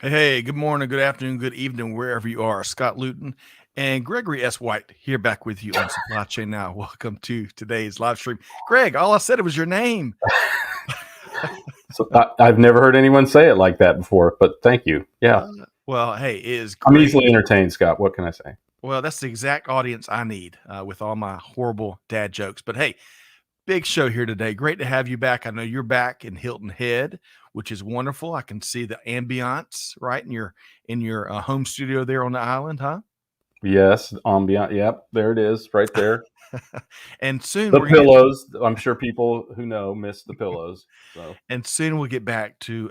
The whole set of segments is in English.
Hey, good morning, good afternoon, good evening, wherever you are. Scott Luton and Gregory S. White here back with you on Supply Chain Now. Welcome to today's live stream. Greg, all I said was your name. So I've never heard anyone say it like that before, but thank you. Yeah. Well, hey, it is I'm great. easily entertained, Scott. What can I say? Well, that's the exact audience I need with all my horrible dad jokes. But hey, big show here today. Great to have you back. I know you're back in Hilton Head, which is wonderful. I can see the ambiance right in your home studio there on the island, huh? Yes, ambient. Yep, there it is, right there. And soon The we're gonna get pillows. I'm sure people who know miss the pillows. So and soon we'll get back to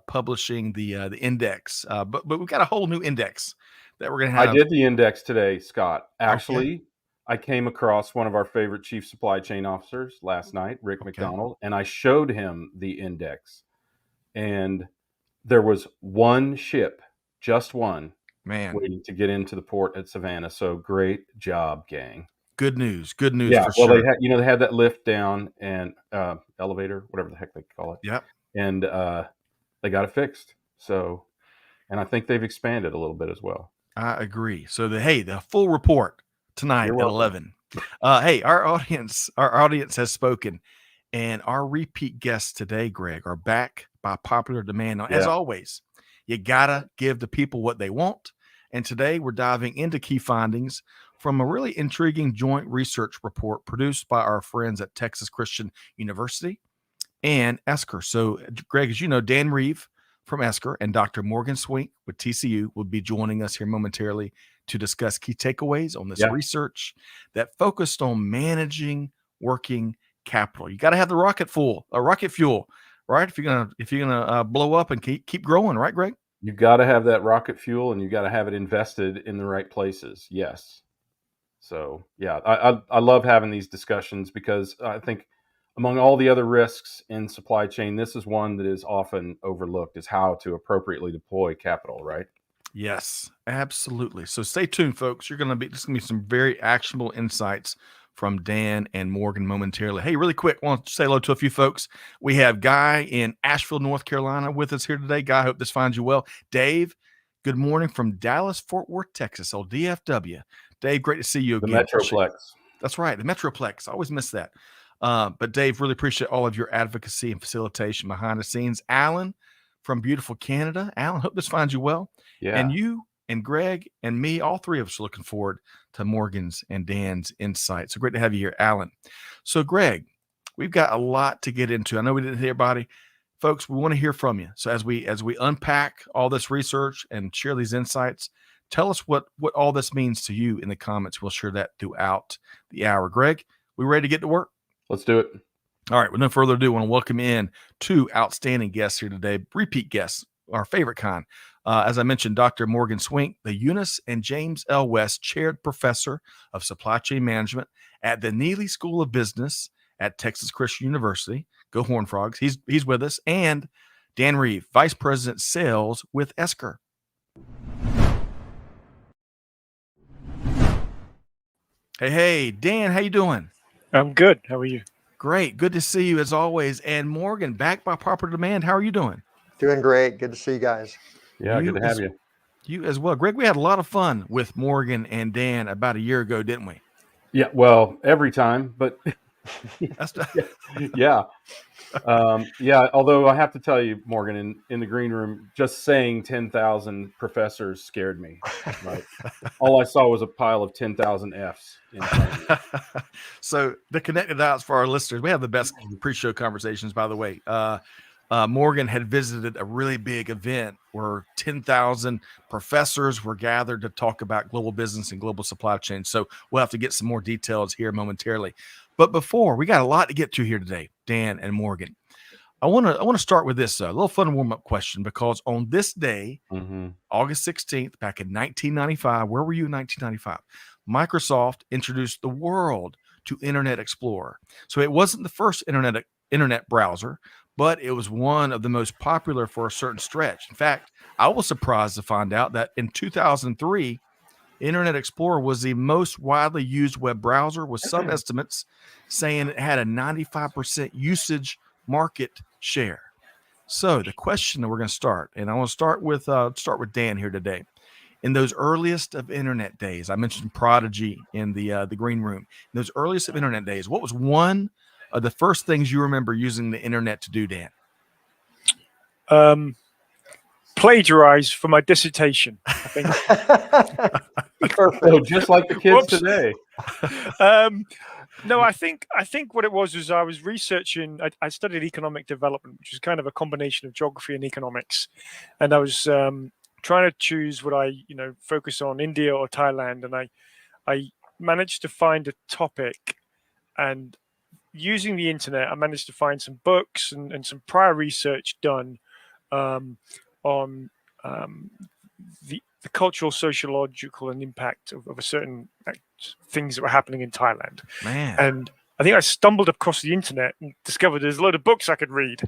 publishing the index. But we've got a whole new index that we're gonna I have. did the index today, Scott. Okay, Actually, I came across one of our favorite chief supply chain officers last night, Rick okay, McDonald, and I showed him the index. And there was one ship, just one, man. waiting to get into the port at Savannah. So great job, gang. Good news Yeah, for well, they sure. had they had that lift down and elevator, whatever the heck they call it, Yep, and they got it fixed. So, and I think they've expanded a little bit as well. I agree. So the full report tonight You're at welcome. 11. Hey, our audience has spoken, and our repeat guests today, Greg, are back by popular demand. Now, as Yeah, always, you gotta give the people what they want. And today we're diving into key findings from a really intriguing joint research report produced by our friends at Texas Christian University and Esker. So, Greg, as you know, Dan Reeve from Esker and Dr. Morgan Swink with TCU will be joining us here momentarily to discuss key takeaways on this yeah, research that focused on managing working capital. You got to have the rocket fuel, right? If you're gonna blow up and keep growing, right, Greg? you've got to have that rocket fuel, and you got to have it invested in the right places. Yes. So yeah, I love having these discussions because I think among all the other risks in supply chain, this is one that is often overlooked: is how to appropriately deploy capital. Right. Yes, absolutely. So stay tuned, folks. There's gonna be some very actionable insights from Dan and Morgan momentarily. Hey, really quick, want to say hello to a few folks. We have Guy in Asheville, North Carolina, with us here today. Guy, hope this finds you well. Dave, good morning from Dallas, Fort Worth, Texas. Oh, DFW. Dave, great to see you The again. Metroplex. That's right, the Metroplex. I always miss that. But Dave, really appreciate all of your advocacy and facilitation behind the scenes. Alan from beautiful Canada. Alan, hope this finds you well. And Yeah. you and Greg and me, all three of us are looking forward to Morgan's and Dan's insights. So great to have you here, Alan. So, Greg, we've got a lot to get into. I know we didn't hear everybody. Folks, we want to hear from you. So as we unpack all this research and share these insights, tell us what all this means to you in the comments. We'll share that throughout the hour. Greg, we ready to get to work? Let's do it. All right, with no further ado, I want to welcome in two outstanding guests here today, repeat guests, our favorite kind. As I mentioned, Dr. Morgan Swink, the Eunice and James L. West Chaired Professor of Supply Chain Management at the Neely School of Business at Texas Christian University. Go Horned Frogs. He's with us. And Dan Reeve, Vice President Sales with Esker. Hey, Dan, how you doing? I'm good. How are you? Great. Good to see you as always. And Morgan, back by proper demand. How are you doing? Doing great. Good to see you guys. Yeah, good to have you. You as well. Greg, we had a lot of fun with Morgan and Dan about a year ago, didn't we? Yeah, well, every time, but That's yeah. Yeah, although I have to tell you, Morgan, in the green room, just saying 10,000 professors scared me. Right? All I saw was a pile of 10,000 Fs in front of me. So the connected dots for our listeners. We have the best pre-show conversations, by the way. Morgan had visited a really big event where 10,000 professors were gathered to talk about global business and global supply chain. So we'll have to get some more details here momentarily. But before, we got a lot to get to here today, Dan and Morgan. I want to start with this a little fun warm-up question, because on this day, August 16th, back in 1995, where were you in 1995? Microsoft introduced the world to Internet Explorer. So it wasn't the first internet browser, but it was one of the most popular for a certain stretch. In fact, I was surprised to find out that in 2003, Internet Explorer was the most widely used web browser, with some estimates saying it had a 95% usage market share. So the question that we're going to start, and I want to start with Dan here today. In those earliest of internet days, I mentioned Prodigy in the green room. In those earliest of internet days, what was one of the first things you remember using the internet to do, Dan? Plagiarize for my dissertation, I think. Perfect. So just like the kids Whoops. today. No, I think what it was I was researching. I studied economic development, which is kind of a combination of geography and economics, and I was trying to choose what I focus on, India or Thailand, and I managed to find a topic, and using the internet, I managed to find some books and some prior research done on the cultural, sociological, and impact of a certain things that were happening in Thailand. Man. And I think I stumbled across the internet and discovered there's a load of books I could read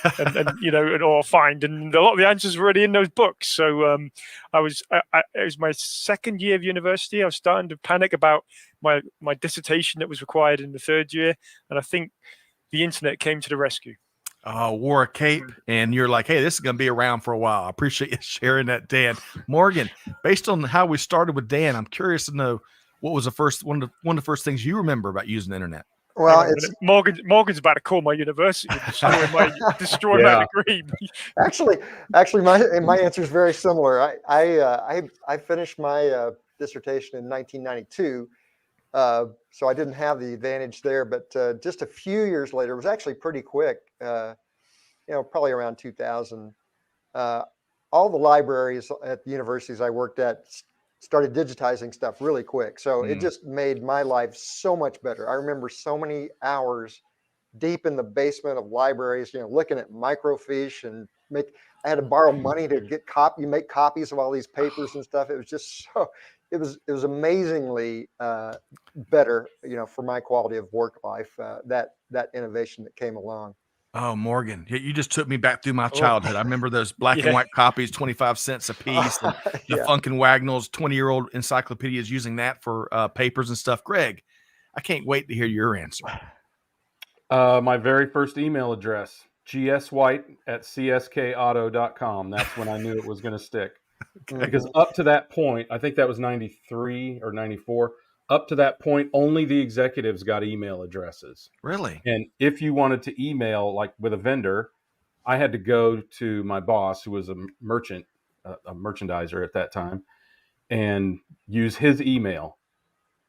or find, and a lot of the answers were already in those books. So it was my second year of university. I was starting to panic about my dissertation that was required in the third year, and I think the internet came to the rescue. Wore a cape, and you're like, hey, this is going to be around for a while. I appreciate you sharing that, Dan. Morgan, based on how we started with Dan, I'm curious to know what was one of the first things you remember about using the internet. Well, it's Morgan's about to call my university, destroy my degree. actually my answer is very similar. I finished my dissertation in 1992. So I didn't have the advantage there, but just a few years later, it was actually pretty quick, probably around 2000. All the libraries at the universities I worked at started digitizing stuff really quick. So it just made my life so much better. I remember so many hours deep in the basement of libraries, looking at microfiche and I had to borrow money to make copies of all these papers and stuff. It was just it was amazingly better, for my quality of work life, that innovation that came along. Oh, Morgan, you just took me back through my childhood. I remember those black and white copies, 25 cents a piece, and the Funkin' Wagnalls 20-year-old encyclopedias using that for papers and stuff. Greg, I can't wait to hear your answer. My very first email address, gswhite@cskauto.com. That's when I knew it was going to stick. Okay. Because up to that point, I think that was 93 or 94. Up to that point, only the executives got email addresses. Really? And if you wanted to email, like with a vendor, I had to go to my boss, who was a merchant, a merchandiser at that time, and use his email.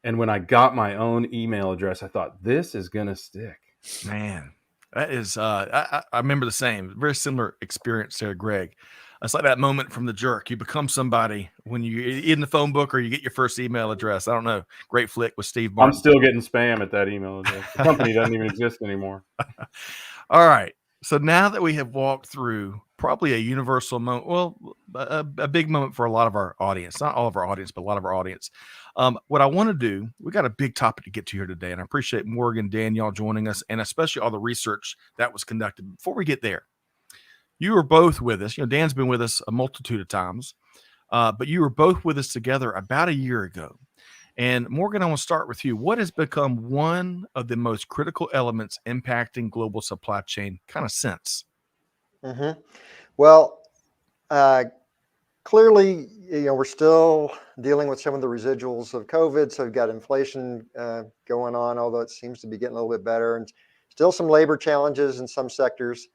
And when I got my own email address, I thought, this is going to stick. Man, that is, I remember the same, very similar experience there, Greg. It's like that moment from The Jerk. You become somebody when you're in the phone book or you get your first email address. I don't know. Great flick with Steve Martin. I'm still getting spam at that email address. The company doesn't even exist anymore. All right. So now that we have walked through probably a universal moment, well, a big moment for a lot of our audience, not all of our audience, but a lot of our audience. What I want to do, we got a big topic to get to here today, and I appreciate Morgan, Dan, y'all joining us, and especially all the research that was conducted. Before we get there, you were both with us. Dan's been with us a multitude of times, but you were both with us together about a year ago. And Morgan, I want to start with you. What has become one of the most critical elements impacting global supply chain kind of since? Mm-hmm. Well, clearly, we're still dealing with some of the residuals of COVID. So we've got inflation going on, although it seems to be getting a little bit better, and still some labor challenges in some sectors.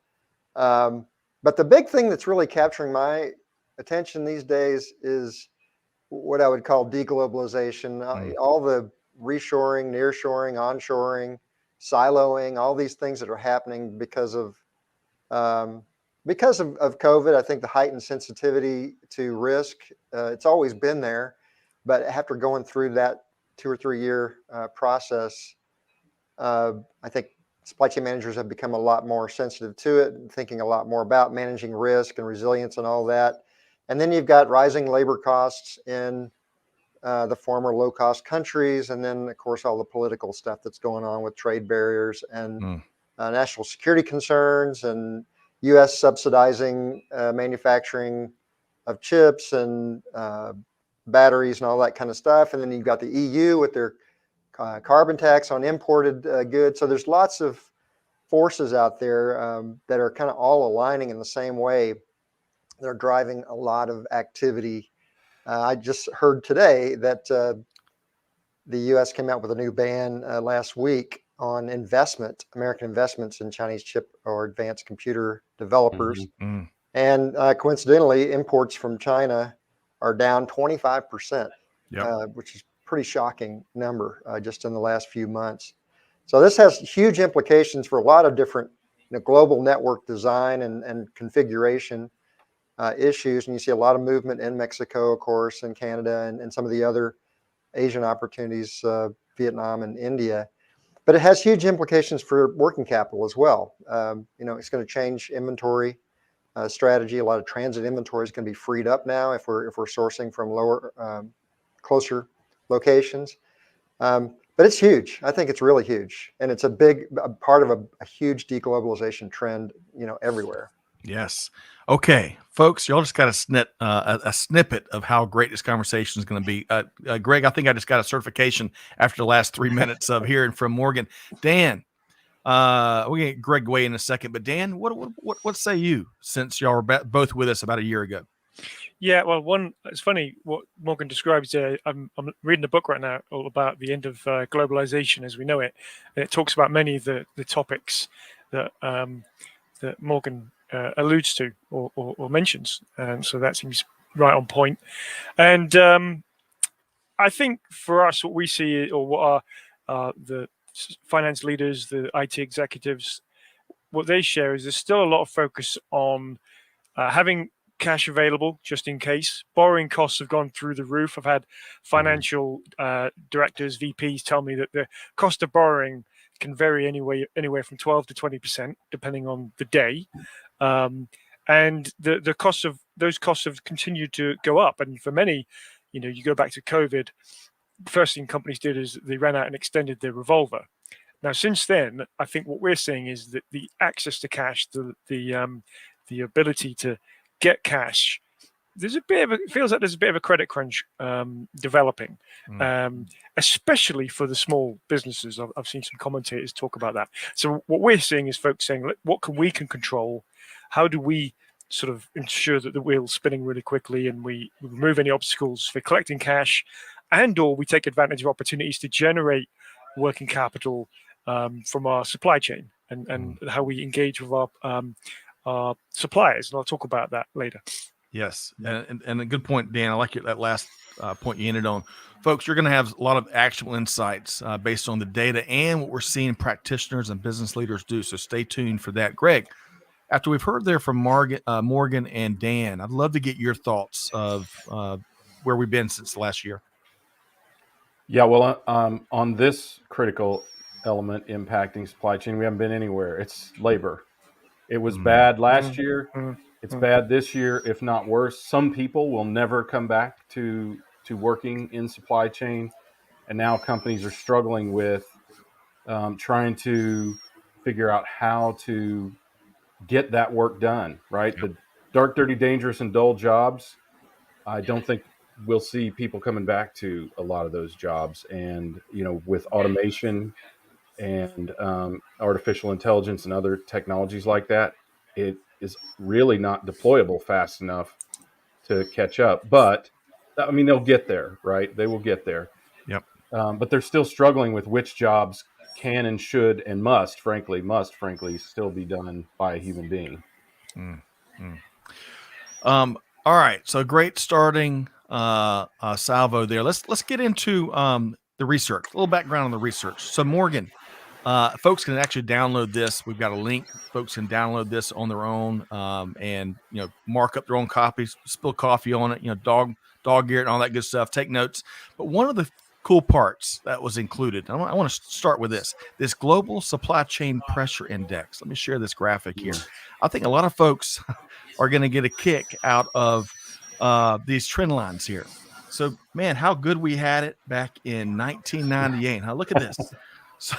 But the big thing that's really capturing my attention these days is what I would call deglobalization. All the reshoring, nearshoring, onshoring, siloing, all these things that are happening because of COVID. I think the heightened sensitivity to risk, it's always been there, but after going through that 2 or 3 year process, I think supply chain managers have become a lot more sensitive to it and thinking a lot more about managing risk and resilience and all that. And then you've got rising labor costs in the former low-cost countries, and then of course all the political stuff that's going on with trade barriers and national security concerns, and U.S. subsidizing manufacturing of chips and batteries and all that kind of stuff. And then you've got the EU with their carbon tax on imported goods. So there's lots of forces out there that are kind of all aligning in the same way. They're driving a lot of activity. I just heard today that the U.S. came out with a new ban last week on American investments in Chinese chip or advanced computer developers. Mm-hmm. And coincidentally, imports from China are down 25%, which is a pretty shocking number just in the last few months. So this has huge implications for a lot of different global network design and configuration issues. And you see a lot of movement in Mexico, of course, and Canada, and some of the other Asian opportunities, Vietnam and India. But it has huge implications for working capital as well. It's going to change inventory strategy. A lot of transit inventory is going to be freed up now if we're sourcing from closer locations. But it's huge. I think it's really huge, and it's a part of a huge deglobalization trend, everywhere. Yes. Okay, folks, y'all just got a snippet of how great this conversation is going to be. Greg, I think I just got a certification after the last 3 minutes of hearing from Morgan. Dan, we're going to get Greg weigh in a second, but Dan, what say you since y'all were both with us about a year ago? Yeah, well, it's funny what Morgan describes. I'm reading a book right now all about the end of globalization as we know it, and it talks about many of the topics that that Morgan alludes to or mentions, and so that seems right on point. And I think for us, what we see, or what are the finance leaders, the IT executives, what they share is there's still a lot of focus on having cash available just in case. Borrowing costs have gone through the roof. I've had financial directors, VPs tell me that the cost of borrowing can vary anywhere from 12 to 20%, depending on the day. And the cost of those costs have continued to go up. And for many, you go back to COVID, the first thing companies did is they ran out and extended their revolver. Now, since then, I think what we're seeing is that the access to cash, the ability to get cash, it feels like there's a bit of a credit crunch developing, especially for the small businesses. I've seen some commentators talk about that. So what we're seeing is folks saying, look, what we can control? How do we sort of ensure that the wheel's spinning really quickly and we remove any obstacles for collecting cash, and/or we take advantage of opportunities to generate working capital from our supply chain and how we engage with our suppliers. And I'll talk about that later. Yes, and a good point, Dan. I like that last point you ended on. Folks, you're going to have a lot of actionable insights based on the data and what we're seeing practitioners and business leaders do. So stay tuned for that. Greg, after we've heard there from Morgan and Dan, I'd love to get your thoughts of where we've been since last year. Yeah, well, on this critical element impacting supply chain, we haven't been anywhere. It's labor. It was bad last year. It's bad this year, if not worse. Some people will never come back to working in supply chain, and now companies are struggling with trying to figure out how to get that work done. Right, the dark, dirty, dangerous, and dull jobs. I don't think we'll see people coming back to a lot of those jobs, and with automation and artificial intelligence and other technologies like that, it is really not deployable fast enough to catch up. But I mean, they'll get there, right? They will get there. Yep. But they're still struggling with which jobs can and should and must frankly still be done by a human being. All right. So great starting salvo there. Let's get into the research, a little background on the research. So Morgan, folks can actually download this. We've got a link. Folks can download this on their own and mark up their own copies, spill coffee on it, dog ear and all that good stuff. Take notes. But one of the cool parts that was included, I want to start with this global supply chain pressure index. Let me share this graphic here. I think a lot of folks are going to get a kick out of these trend lines here. So, man, how good we had it back in 1998. Now, look at this. So,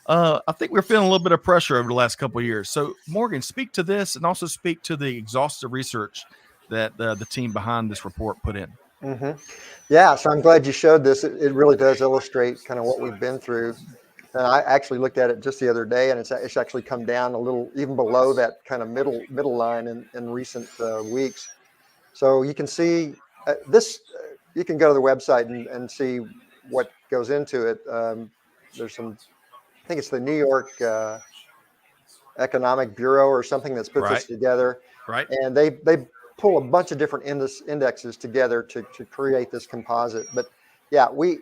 I think we're feeling a little bit of pressure over the last couple of years. So, Morgan, speak to this and also speak to the exhaustive research that the team behind this report put in. Yeah, so I'm glad you showed this. It really does illustrate kind of what we've been through. And I actually looked at it just the other day, and it's actually come down a little, even below that kind of middle line in recent weeks. So you can see this. You can go to the website and see what goes into it. There's some. I think it's the New York Economic Bureau or something that's put Right. this together, Right. and they pull a bunch of different indexes together to create this composite. But yeah, we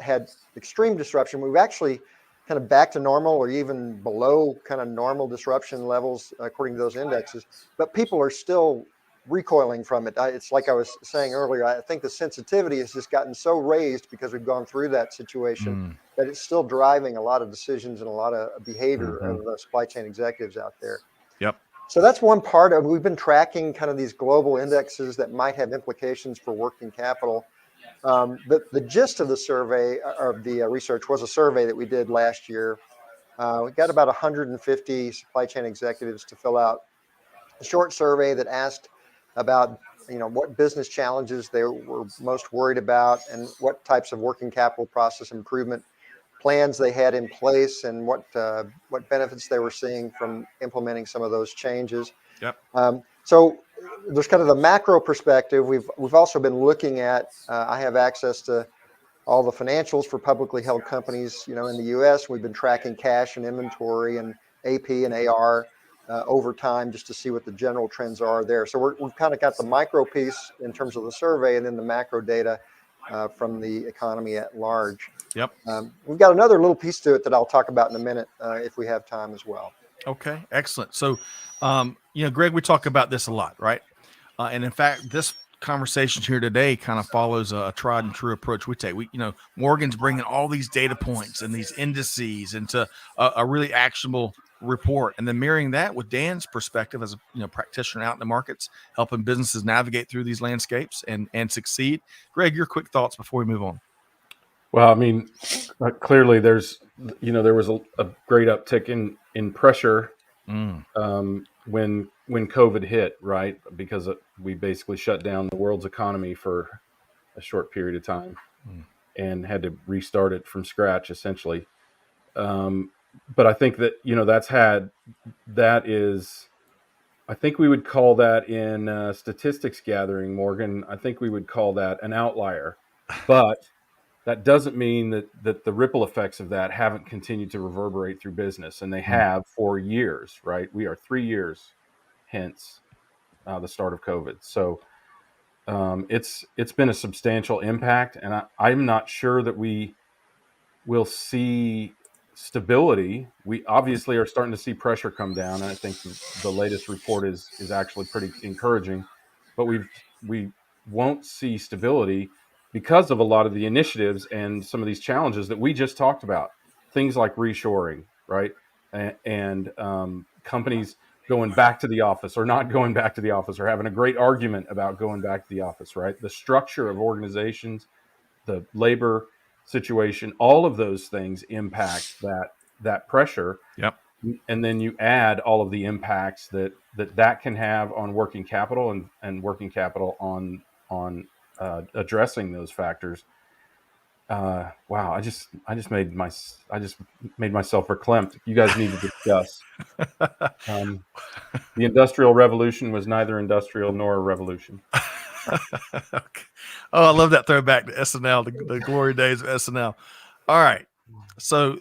had extreme disruption. We've actually kind of back to normal or even below kind of normal disruption levels according to those indexes, but people are still recoiling from it. It's like I was saying earlier, I think the sensitivity has just gotten so raised because we've gone through that situation that it's still driving a lot of decisions and a lot of behavior of the supply chain executives out there. Yep. So that's one part of, we've been tracking kind of these global indexes that might have implications for working capital. The gist of the survey or the research was a survey that we did last year. We got about 150 supply chain executives to fill out a short survey that asked about, what business challenges they were most worried about and what types of working capital process improvement plans they had in place and what benefits they were seeing from implementing some of those changes. Yep. So there's kind of the macro perspective. We've also been looking at. I have access to all the financials for publicly held companies, in the U.S. We've been tracking cash and inventory and AP and AR over time just to see what the general trends are there. So we've kind of got the micro piece in terms of the survey and then the macro data from the economy at large. Yep. We've got another little piece to it that I'll talk about in a minute if we have time as well. Okay, excellent. So, Greg, we talk about this a lot, right? And in fact, this conversation here today kind of follows a tried and true approach we take. Morgan's bringing all these data points and these indices into a really actionable report, and then marrying that with Dan's perspective as a practitioner out in the markets, helping businesses navigate through these landscapes and succeed. Greg, your quick thoughts before we move on. Well, I mean, clearly there was a great uptick in pressure when COVID hit, right? Because we basically shut down the world's economy for a short period of time and had to restart it from scratch, essentially. But I think that I think we would call that in statistics gathering, Morgan. I think we would call that an outlier, but that doesn't mean that the ripple effects of that haven't continued to reverberate through business, and they have for years, right? We are 3 years hence the start of COVID. So it's been a substantial impact, and I'm not sure that we will see stability. We obviously are starting to see pressure come down, and I think the latest report is actually pretty encouraging, but we won't see stability because of a lot of the initiatives and some of these challenges that we just talked about. Things like reshoring, right? And companies going back to the office or not going back to the office or having a great argument about going back to the office, right? The structure of organizations, the labor situation, all of those things impact that pressure. Yep. And then you add all of the impacts that can have on working capital and working capital on addressing those factors. Wow, I just made myself verklempt. You guys need to discuss. The Industrial Revolution was neither industrial nor a revolution. Okay. Oh, I love that throwback to SNL, the glory days of SNL. All right. So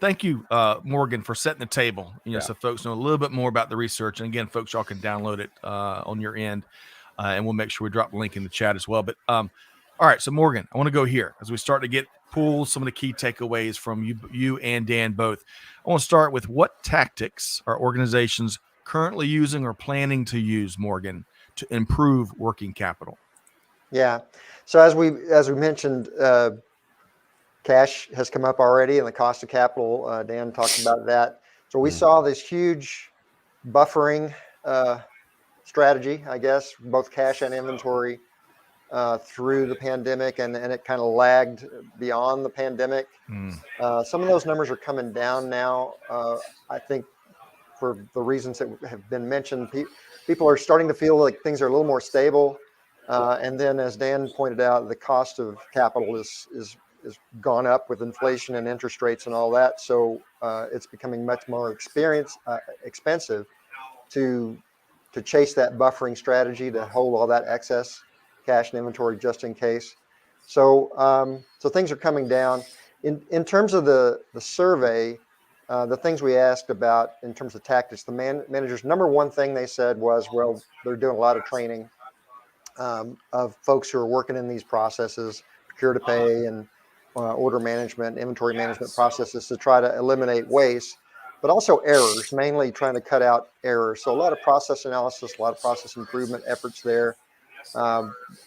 thank you, Morgan, for setting the table, so folks know a little bit more about the research. And again, folks, y'all can download it on your end, and we'll make sure we drop the link in the chat as well. But all right, so Morgan, I want to go here as we start to pull some of the key takeaways from you and Dan both. I want to start with what tactics are organizations currently using or planning to use, Morgan, to improve working capital? Yeah. So as we mentioned, cash has come up already, and the cost of capital. Dan talked about that. So we saw this huge buffering strategy, I guess, both cash and inventory through the pandemic, and it kind of lagged beyond the pandemic. Some of those numbers are coming down now. I think for the reasons that have been mentioned, people are starting to feel like things are a little more stable. And then, as Dan pointed out, the cost of capital is is gone up with inflation and interest rates and all that. So it's becoming much more expensive to chase that buffering strategy to hold all that excess cash and inventory just in case. So so things are coming down. In terms of the survey, the things we asked about in terms of tactics, the managers, number one thing they said was, well, they're doing a lot of training of folks who are working in these processes, procure to pay and order management, inventory management processes to try to eliminate waste, but also errors, mainly trying to cut out errors. So a lot of process analysis, a lot of process improvement efforts there,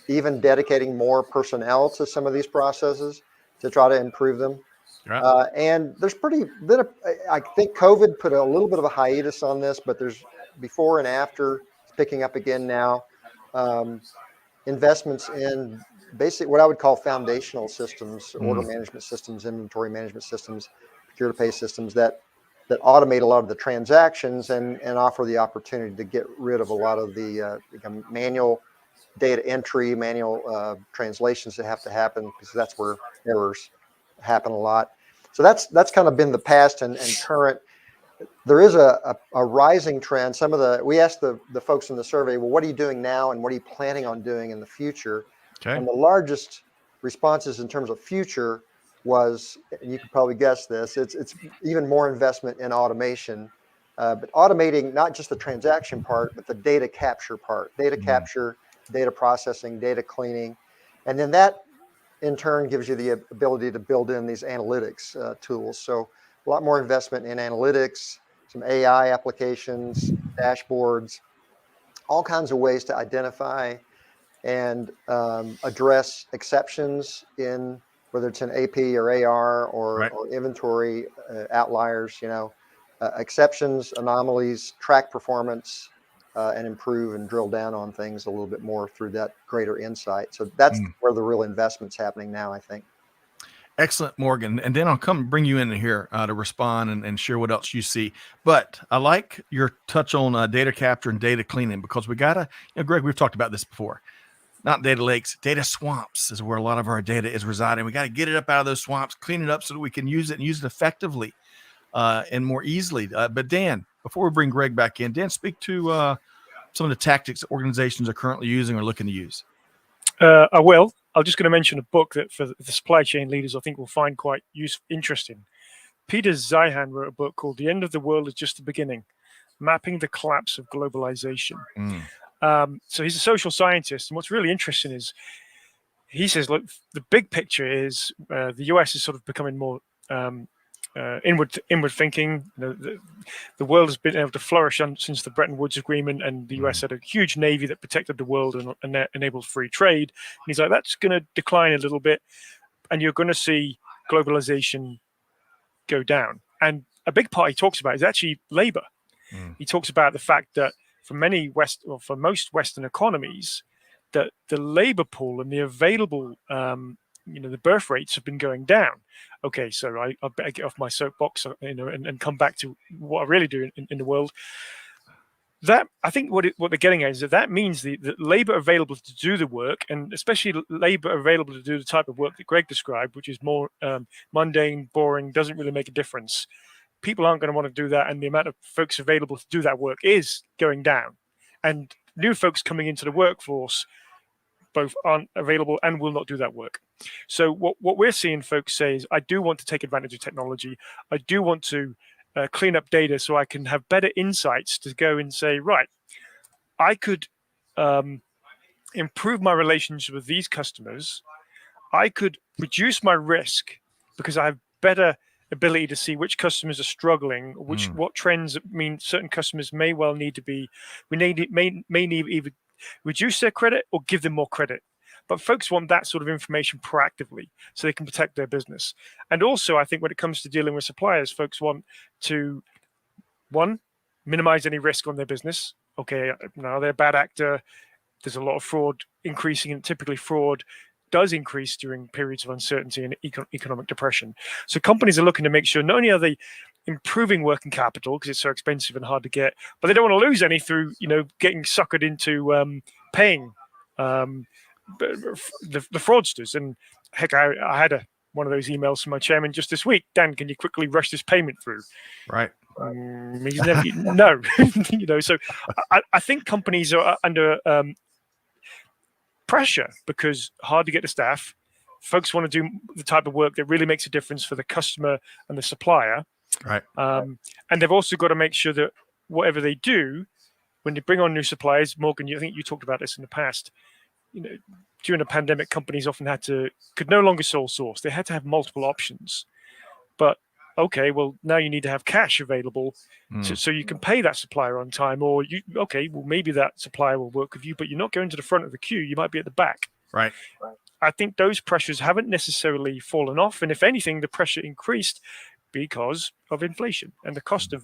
even dedicating more personnel to some of these processes to try to improve them. Right. And there's I think COVID put a little bit of a hiatus on this, but there's before and after, it's picking up again now. Investments in basic, what I would call foundational systems, order management systems, inventory management systems, procure to pay systems that automate a lot of the transactions and offer the opportunity to get rid of a lot of the manual data entry, manual translations that have to happen, because that's where errors happen a lot. So that's kind of been the past and current. There is a rising trend. We asked the folks in the survey, well, what are you doing now and what are you planning on doing in the future? Okay. And the largest responses in terms of future was, and you could probably guess this, it's even more investment in automation, but automating not just the transaction part, but the data capture part, data capture, data processing, data cleaning. And then that in turn gives you the ability to build in these analytics tools. So a lot more investment in analytics, some AI applications, dashboards, all kinds of ways to identify and address exceptions in whether it's an AP or AR or inventory outliers, exceptions, anomalies, track performance, and improve and drill down on things a little bit more through that greater insight. So that's where the real investment's happening now, I think. Excellent, Morgan. And then I'll come bring you in here to respond and share what else you see. But I like your touch on data capture and data cleaning, because we got to, Greg, we've talked about this before. Not data lakes, data swamps is where a lot of our data is residing. We got to get it up out of those swamps, clean it up so that we can use it and use it effectively and more easily. But Dan, before we bring Greg back in, Dan, speak to some of the tactics organizations are currently using or looking to use. I will. I'm just going to mention a book that for the supply chain leaders I think will find quite interesting. Peter Zeihan wrote a book called "The End of the World is Just the Beginning: Mapping the Collapse of Globalization." So he's a social scientist, and what's really interesting is he says, look, the big picture is the US is sort of becoming more inward thinking. The world has been able to flourish since the Bretton Woods Agreement, and the US had a huge navy that protected the world and enabled free trade. And he's like, that's going to decline a little bit, and you're going to see globalization go down. And a big part he talks about is actually labor. He talks about the fact that for most Western economies, that the labor pool and the available the birth rates have been going down. Okay, so I better get off my soapbox, and come back to what I really do in the world. That, I think what they're getting at is that means the labor available to do the work, and especially labor available to do the type of work that Greg described, which is more mundane, boring, doesn't really make a difference. People aren't going to want to do that, and the amount of folks available to do that work is going down. And new folks coming into the workforce both aren't available and will not do that work. So what we're seeing folks say is, I do want to take advantage of technology. I do want to clean up data so I can have better insights to go and say, right, I could improve my relationship with these customers. I could reduce my risk because I have better ability to see which customers are struggling, what trends mean certain customers may well need to be, may need either reduce their credit or give them more credit. But folks want that sort of information proactively so they can protect their business. And also, I think when it comes to dealing with suppliers, folks want to, one, minimize any risk on their business. Okay, now they're a bad actor. There's a lot of fraud increasing, and typically fraud does increase during periods of uncertainty and economic depression. So companies are looking to make sure not only are they improving working capital because it's so expensive and hard to get, but they don't want to lose any through getting suckered into paying the fraudsters. And heck, I had one of those emails from my chairman just this week. Dan, can you quickly rush this payment through? Right. He's never, no, So I think companies are under pressure because hard to get the staff. Folks want to do the type of work that really makes a difference for the customer and the supplier. Right. And they've also got to make sure that whatever they do, when they bring on new suppliers, Morgan, I think you talked about this in the past. During the pandemic, companies often could no longer sole source. They had to have multiple options. But okay, well, now you need to have cash available so you can pay that supplier on time. Or maybe that supplier will work with you, but you're not going to the front of the queue. You might be at the back. Right. I think those pressures haven't necessarily fallen off. And if anything, the pressure increased because of inflation and the cost of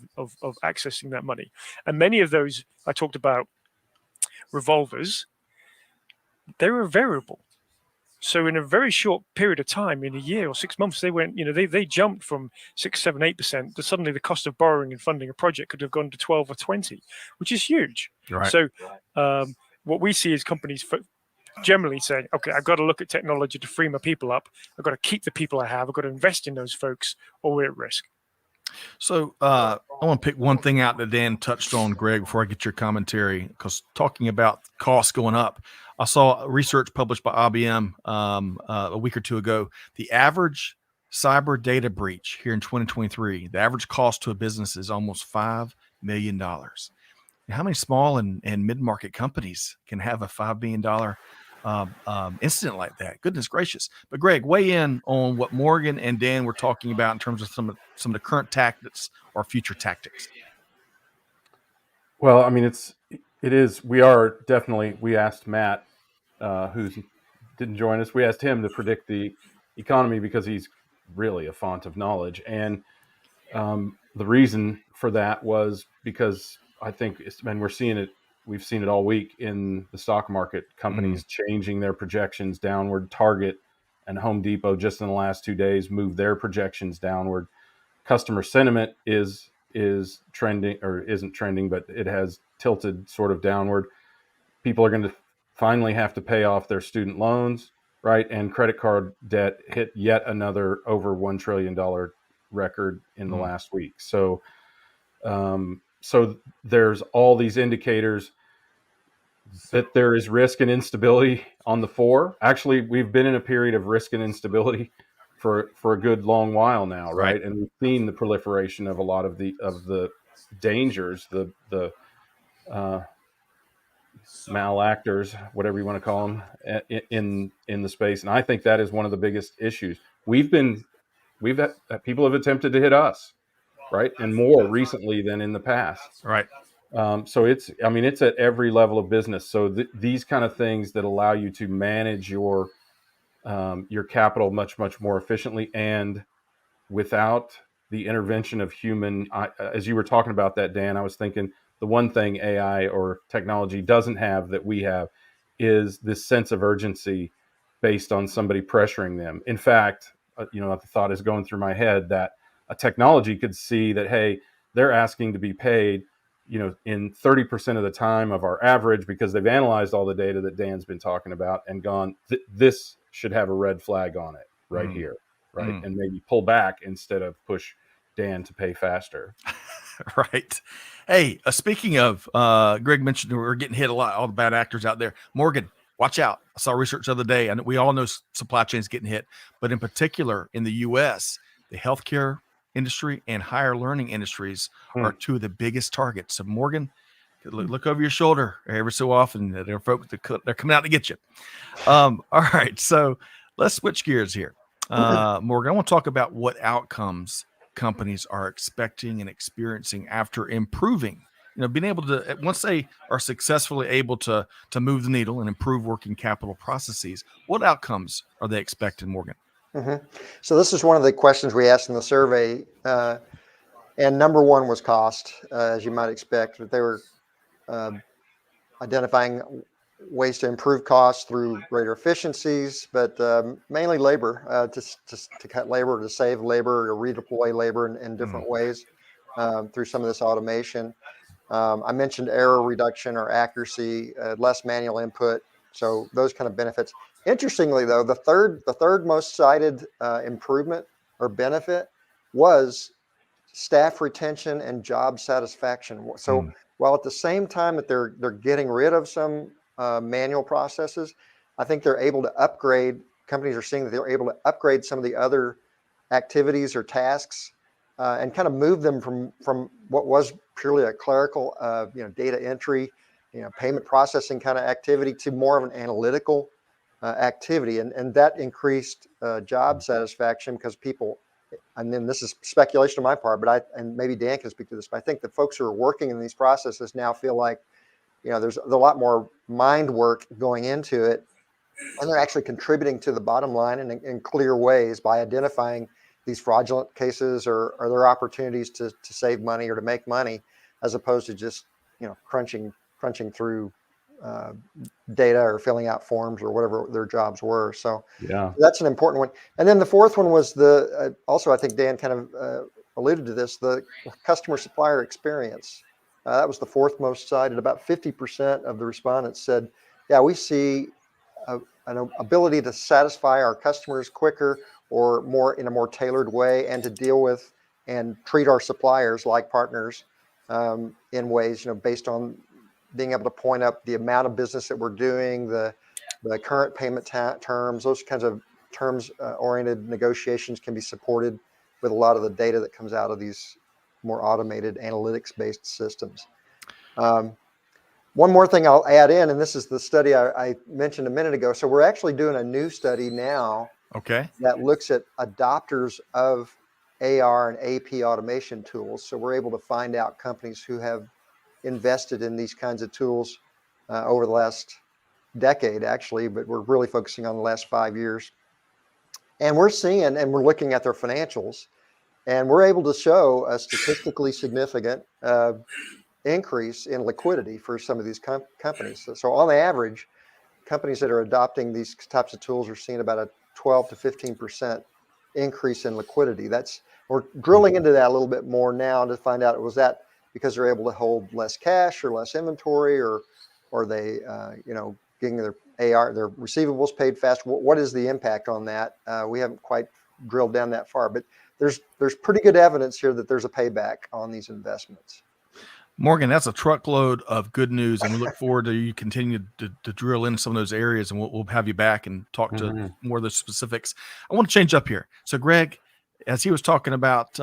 accessing that money. And many of those, I talked about revolvers, they were variable. So in a very short period of time, in a year or 6 months, they went, they jumped from 6, 7, 8% to suddenly the cost of borrowing and funding a project could have gone to 12 or 20, which is huge. Right. So what we see is companies generally saying, okay, I've got to look at technology to free my people up. I've got to keep the people I have. I've got to invest in those folks or we're at risk. So I want to pick one thing out that Dan touched on, Greg, before I get your commentary, because talking about costs going up, I saw research published by IBM a week or two ago. The average cyber data breach here in 2023, the average cost to a business is almost $5 million. How many small and mid-market companies can have a $5 million incident like that? Goodness gracious. But Greg, weigh in on what Morgan and Dan were talking about in terms of some of the current tactics or future tactics. Well, I mean, we asked Matt, who didn't join us, we asked him to predict the economy because he's really a font of knowledge. And the reason for that was because I think, and we've seen it all week in the stock market, companies changing their projections downward. Target and Home Depot just in the last 2 days moved their projections downward. Customer sentiment is trending, or isn't trending, but it has tilted sort of downward. People are going to finally have to pay off their student loans, right? And credit card debt hit yet another over $1 trillion record in the last week. So there's all these indicators that there is risk and instability on the fore. Actually, we've been in a period of risk and instability for a good long while now, right? And we've seen the proliferation of a lot of the dangers, the malactors, whatever you want to call them, in the space. And I think that is one of the biggest issues. People have attempted to hit us, right? And more recently than in the past. Right. So it's at every level of business. So these kind of things that allow you to manage your capital much, much more efficiently and without the intervention of human. As you were talking about that, Dan, I was thinking the one thing AI or technology doesn't have that we have is this sense of urgency based on somebody pressuring them. In fact, the thought is going through my head that a technology could see that, hey, they're asking to be paid, in 30% of the time of our average, because they've analyzed all the data that Dan's been talking about and gone, this should have a red flag on it right here, right? And maybe pull back instead of push Dan to pay faster. Right. Hey, speaking of, Greg mentioned we're getting hit a lot, all the bad actors out there. Morgan, watch out. I saw research the other day, and we all know supply chains getting hit, but in particular in the U.S., the healthcare industry and higher learning industries are two of the biggest targets. So Morgan, look over your shoulder every so often. There are folks they're coming out to get you. All right. So let's switch gears here. Morgan, I want to talk about what outcomes companies are expecting and experiencing after improving, being able to, once they are successfully able to move the needle and improve working capital processes, what outcomes are they expecting, Morgan? So this is one of the questions we asked in the survey, and number one was cost, as you might expect. But they were identifying ways to improve costs through greater efficiencies, but mainly labor, to cut labor, to save labor, or redeploy labor in different ways through some of this automation. I mentioned error reduction or accuracy, less manual input, So those kind of benefits. Interestingly, though, the third most cited improvement or benefit was staff retention and job satisfaction. So while at the same time that they're getting rid of some manual processes, I think they're able to upgrade. Companies are seeing that they're able to upgrade some of the other activities or tasks and kind of move them from what was purely a clerical, data entry, payment processing kind of activity to more of an analytical activity, and that increased job satisfaction because people. And then this is speculation on my part, but and maybe Dan can speak to this, but I think the folks who are working in these processes now feel like, there's a lot more mind work going into it, and they're actually contributing to the bottom line in clear ways by identifying these fraudulent cases or their opportunities to save money or to make money, as opposed to just, crunching through data or filling out forms or whatever their jobs were. So yeah, that's an important one. And then the fourth one was also, I think Dan kind of alluded to this, the customer supplier experience. That was the fourth most cited. About 50% of the respondents said, yeah, we see an ability to satisfy our customers quicker or more in a more tailored way, and to deal with and treat our suppliers like partners in ways, based on being able to point up the amount of business that we're doing, the current payment terms, those kinds of terms oriented negotiations can be supported with a lot of the data that comes out of these more automated analytics based systems. One more thing I'll add in, and this is the study I mentioned a minute ago. So we're actually doing a new study now that looks at adopters of AR and AP automation tools. So we're able to find out companies who have invested in these kinds of tools over the last decade, actually, but we're really focusing on the last 5 years. And we're seeing, and we're looking at their financials, and we're able to show a statistically significant increase in liquidity for some of these companies. So on the average, companies that are adopting these types of tools are seeing about a 12 to 15% increase in liquidity. We're drilling into that a little bit more now to find out, was that because they're able to hold less cash or less inventory, or they, getting their their receivables paid fast? What is the impact on that? We haven't quite drilled down that far, but there's pretty good evidence here that there's a payback on these investments. Morgan, that's a truckload of good news, and we look forward to you continue to drill into some of those areas, and we'll have you back and talk to more of the specifics. I want to change up here. So Greg, as he was talking about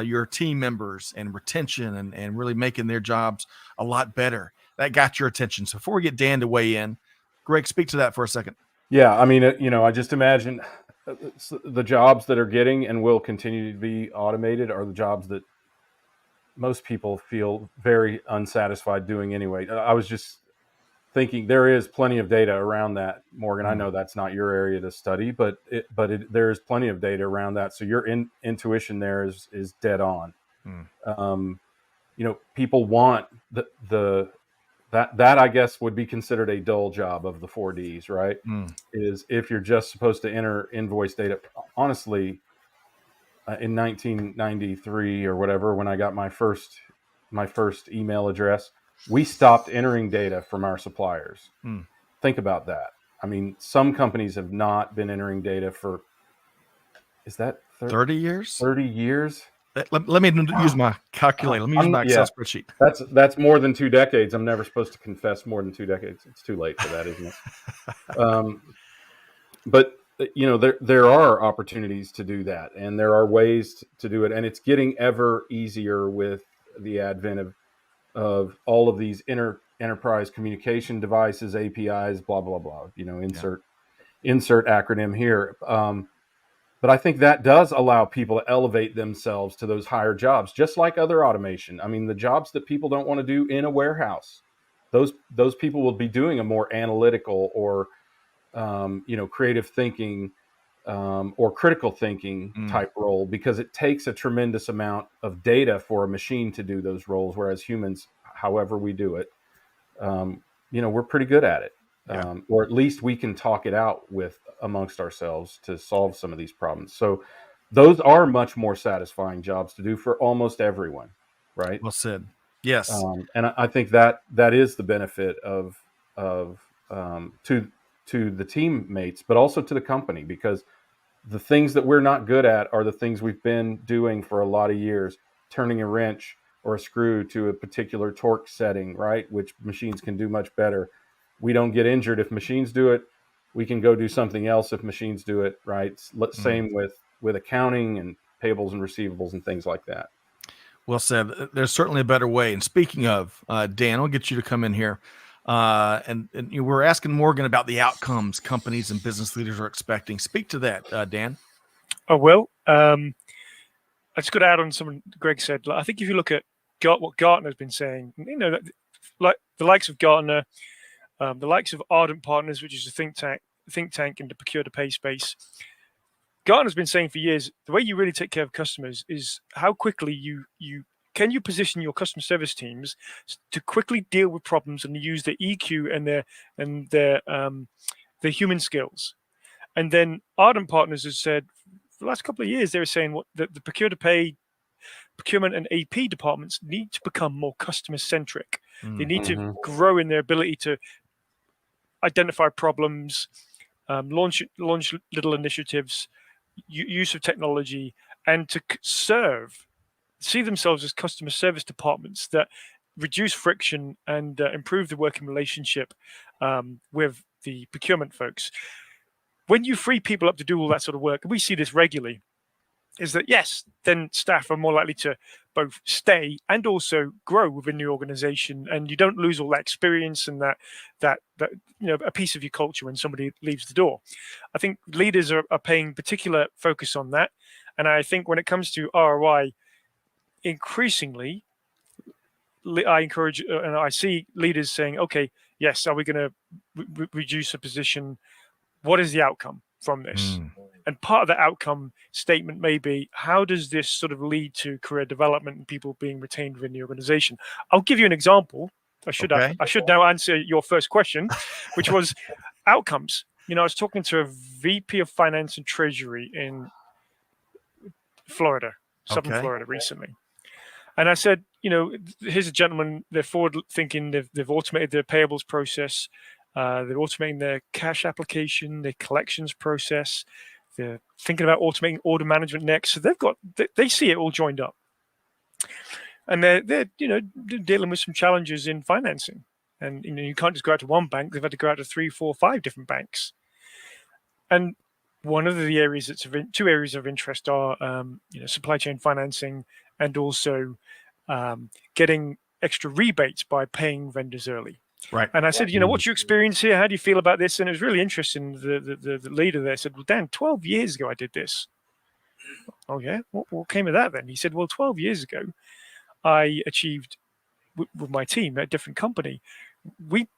your team members and retention and really making their jobs a lot better, that got your attention. So before we get Dan to weigh in, Greg, speak to that for a second. Yeah, I mean, I just imagine the jobs that are getting and will continue to be automated are the jobs that most people feel very unsatisfied doing anyway. I was just thinking there is plenty of data around that, Morgan. I know that's not your area to study, but there is plenty of data around that. So your intuition there is dead on. People want that I guess would be considered a dull job of the 4Ds, right? Is if you're just supposed to enter invoice data. Honestly, in 1993 or whatever, when I got my first email address, we stopped entering data from our suppliers. Think about that. I mean, some companies have not been entering data for, is that 30 years? 30 years? Let me use my calculator. Let me use my Excel spreadsheet. That's more than 2 decades. I'm never supposed to confess more than 2 decades. It's too late for that, isn't it? But there are opportunities to do that, and there are ways to do it, and it's getting ever easier with the advent of all of these enterprise communication devices, APIs, blah blah blah. Insert acronym here. But I think that does allow people to elevate themselves to those higher jobs, just like other automation. I mean, the jobs that people don't want to do in a warehouse, those people will be doing a more analytical or creative thinking or critical thinking type role, because it takes a tremendous amount of data for a machine to do those roles, whereas humans, however we do it, we're pretty good at it. Or at least we can talk it out amongst ourselves to solve some of these problems. So those are much more satisfying jobs to do for almost everyone, right? Well said. Yes. And I think that is the benefit of to the teammates, but also to the company, because the things that we're not good at are the things we've been doing for a lot of years, turning a wrench or a screw to a particular torque setting, right? Which machines can do much better. We don't get injured if machines do it. We can go do something else if machines do it, right? Same with accounting and payables and receivables and things like that. Well said. There's certainly a better way. And speaking of, Dan, I'll get you to come in here. And we're asking Morgan about the outcomes companies and business leaders are expecting. Speak to that, Dan. Oh, well, I just got to add on something Greg said. I think if you look at what Gartner's been saying, like the likes of Gartner, the likes of Ardent Partners, which is a think tank in the procure-to-pay space. Gartner's been saying for years, the way you really take care of customers is how quickly you position your customer service teams to quickly deal with problems and use their EQ and their human skills. And then Ardent Partners has said for the last couple of years, they were saying the procure-to-pay, procurement and AP departments need to become more customer centric. They need to grow in their ability to identify problems, launch little initiatives, use of technology, and to see themselves as customer service departments that reduce friction and improve the working relationship with the procurement folks. When you free people up to do all that sort of work, and we see this regularly, is that yes, then staff are more likely to both stay and also grow within the organization, and you don't lose all that experience and that a piece of your culture when somebody leaves the door. I think leaders are paying particular focus on that, and I think when it comes to ROI, increasingly, I encourage and I see leaders saying, okay, yes, are we going to reduce a position? What is the outcome from this? And part of the outcome statement may be, how does this sort of lead to career development and people being retained within the organization? I'll give you an example. I should now answer your first question, which was outcomes. I was talking to a VP of Finance and Treasury in Florida, Southern Florida recently. And I said, here's a gentleman, they're forward thinking, they've automated their payables process. They're automating their cash application, their collections process. They're thinking about automating order management next. So they see it all joined up, and they're dealing with some challenges in financing. And you can't just go out to one bank; they've had to go out to 3, 4, 5 different banks. And one of the areas two areas of interest are supply chain financing and also getting extra rebates by paying vendors early. Right. And I said, what's your experience here? How do you feel about this? And it was really interesting. The leader there said, well, Dan, 12 years ago, I did this. Oh, yeah? What came of that then? He said, well, 12 years ago, I achieved with my team at a different company, we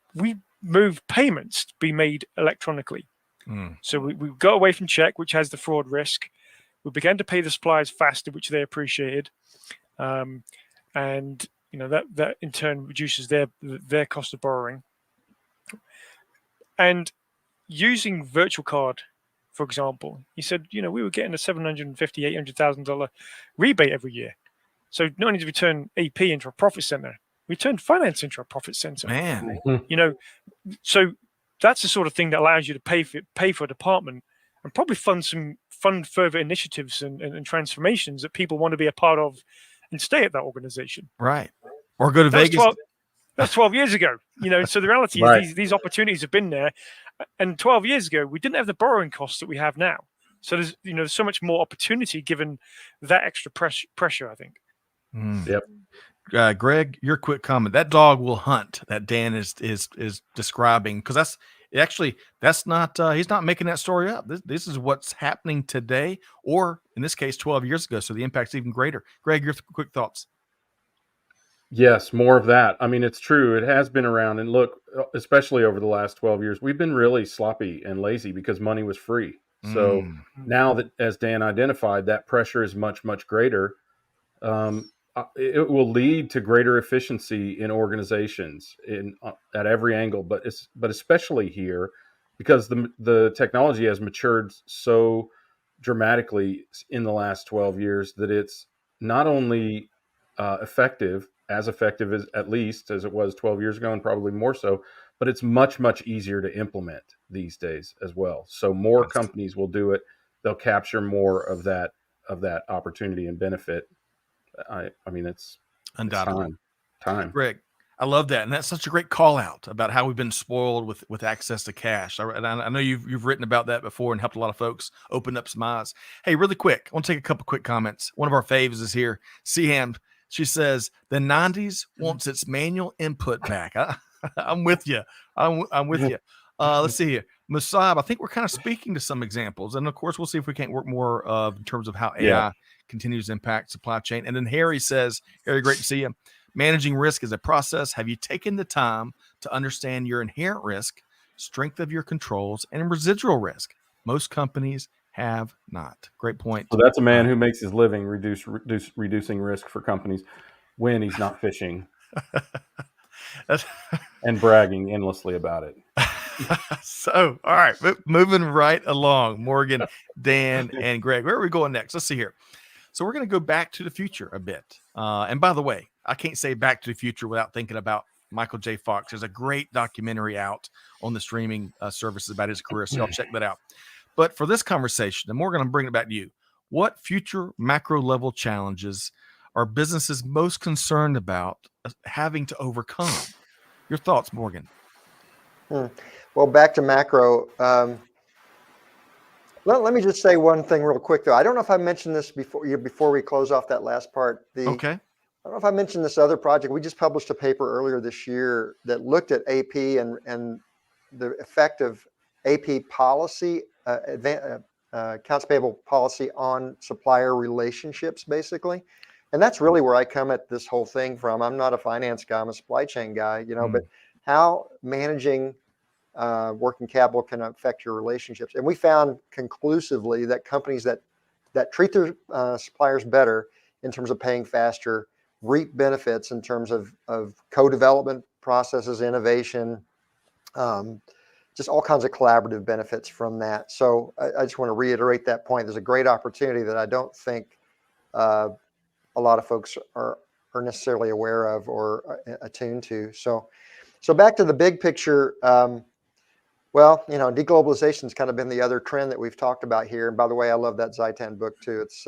moved payments to be made electronically. So we got away from check, which has the fraud risk. We began to pay the suppliers faster, which they appreciated. And that in turn reduces their cost of borrowing. And using virtual card, for example, he said, we were getting a $750,000, $800,000 rebate every year. So not only did we turn AP into a profit center, we turned finance into a profit center. Man, so that's the sort of thing that allows you to pay for a department and probably fund further initiatives and transformations that people want to be a part of and stay at that organization. Right. Or go to Vegas. That's 12 years ago. So the reality is these opportunities have been there. And 12 years ago, we didn't have the borrowing costs that we have now. So there's so much more opportunity given that extra pressure, I think. Yep. Greg, your quick comment. That dog will hunt that Dan is describing, because that's not he's not making that story up. This is what's happening today, or in this case 12 years ago, so the impact's even greater. Greg, your quick thoughts. Yes, more of that. I mean, it's true. It has been around, and look, especially over the last 12 years, we've been really sloppy and lazy because money was free. So now that, as Dan identified, that pressure is much, much greater. It will lead to greater efficiency in organizations at every angle, but especially here, because the technology has matured so dramatically in the last 12 years that it's not only effective as at least as it was 12 years ago, and probably more so, but it's much, much easier to implement these days as well. So more Yes. companies will do it. They'll capture more of that opportunity and benefit. I mean, it's Undoubtedly. time. Greg, I love that, and that's such a great call out about how we've been spoiled with access to cash. I know you've written about that before and helped a lot of folks open up some eyes. Hey, really quick, I want to take a couple quick comments. One of our faves is here, Seaham. She says the '90s wants its manual input back. I'm with you. I'm with you. Let's see here, Musab. I think we're kind of speaking to some examples, and of course, we'll see if we can't work more in terms of how AI continues to impact supply chain. And then Harry says, Harry, great to see you. Managing risk is a process. Have you taken the time to understand your inherent risk, strength of your controls, and residual risk? Most companies have not. Great point. So that's a man who makes his living reducing risk for companies when he's not fishing and bragging endlessly about it. So, all right, moving right along. Morgan, Dan, and Greg. Where are we going next? Let's see here. So we're going to go back to the future a bit. And by the way, I can't say Back to the Future without thinking about Michael J. Fox. There's a great documentary out on the streaming services about his career, so y'all check that out. But for this conversation, and we're going to bring it back to you, what future macro level challenges are businesses most concerned about having to overcome? Your thoughts, Morgan? Well, back to macro. Let me just say one thing real quick, though. I don't know if I mentioned this before we close off that last part. Okay. I don't know if I mentioned this other project. We just published a paper earlier this year that looked at AP and the effect of AP policy, accounts payable policy on supplier relationships, basically. And that's really where I come at this whole thing from. I'm not a finance guy, I'm a supply chain guy, but how managing working capital can affect your relationships. And we found conclusively that companies that treat their suppliers better in terms of paying faster reap benefits in terms of co-development processes, innovation, just all kinds of collaborative benefits from that. So I just want to reiterate that point. There's a great opportunity that I don't think a lot of folks are necessarily aware of or attuned to. So back to the big picture. Well, deglobalization has kind of been the other trend that we've talked about here. And by the way, I love that Zaitan book too. It's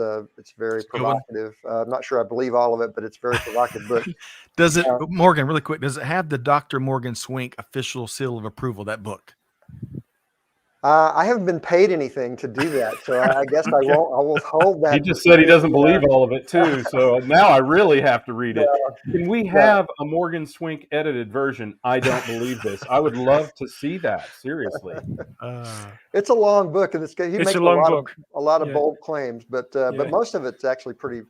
very provocative. I'm not sure I believe all of it, but it's a very provocative book. Does it, Morgan, really quick, does it have the Dr. Morgan Swink official seal of approval, that book? I haven't been paid anything to do that, so I guess I will hold that. He just said he doesn't believe all of it too, so now I really have to read it. Can we have a Morgan Swink edited version? I don't believe this. I would love to see that. Seriously, it's a long book, and he makes a lot of bold claims, but most of it's actually pretty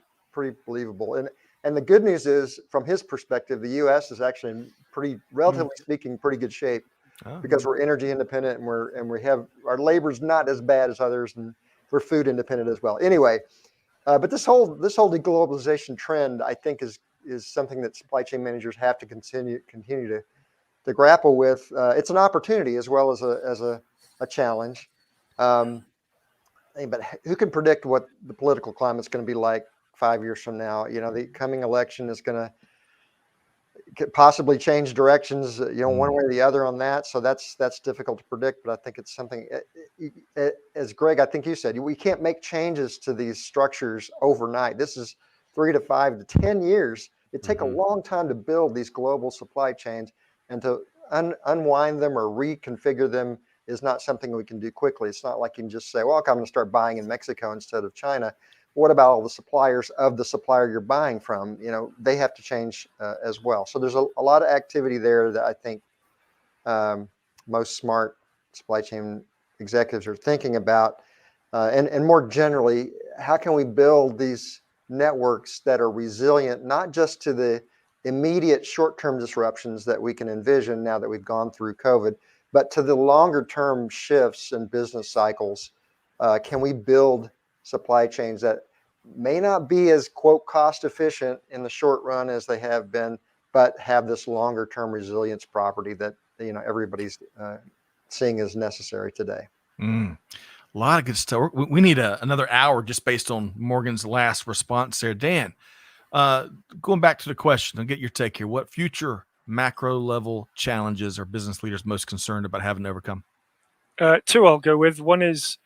believable. And the good news is, from his perspective, the U.S. is actually in relatively speaking, pretty good shape. Because we're energy independent and we have our labor's not as bad as others, and we're food independent as well. Anyway, but this whole deglobalization trend, I think, is something that supply chain managers have to continue to grapple with. It's an opportunity as well as a challenge. But who can predict what the political climate is going to be like 5 years from now? The coming election is going to could possibly change directions, one way or the other on that. So that's difficult to predict, but I think it's something, as Greg, I think you said, we can't make changes to these structures overnight. This is 3 to 5 to 10 years. It takes a long time to build these global supply chains, and to unwind them or reconfigure them is not something we can do quickly. It's not like you can just say, well, I'm going to start buying in Mexico instead of China. What about all the suppliers of the supplier you're buying from? They have to change as well. So there's a lot of activity there that I think most smart supply chain executives are thinking about. And more generally, how can we build these networks that are resilient, not just to the immediate short-term disruptions that we can envision now that we've gone through COVID, but to the longer-term shifts in business cycles? Can we build supply chains that may not be as, quote, cost efficient in the short run as they have been, but have this longer term resilience property that everybody's seeing as necessary today? A lot of good stuff. We need another hour just based on Morgan's last response there. Dan, going back to the question, I'll get your take here. What future macro level challenges are business leaders most concerned about having to overcome? Two I'll go with. One is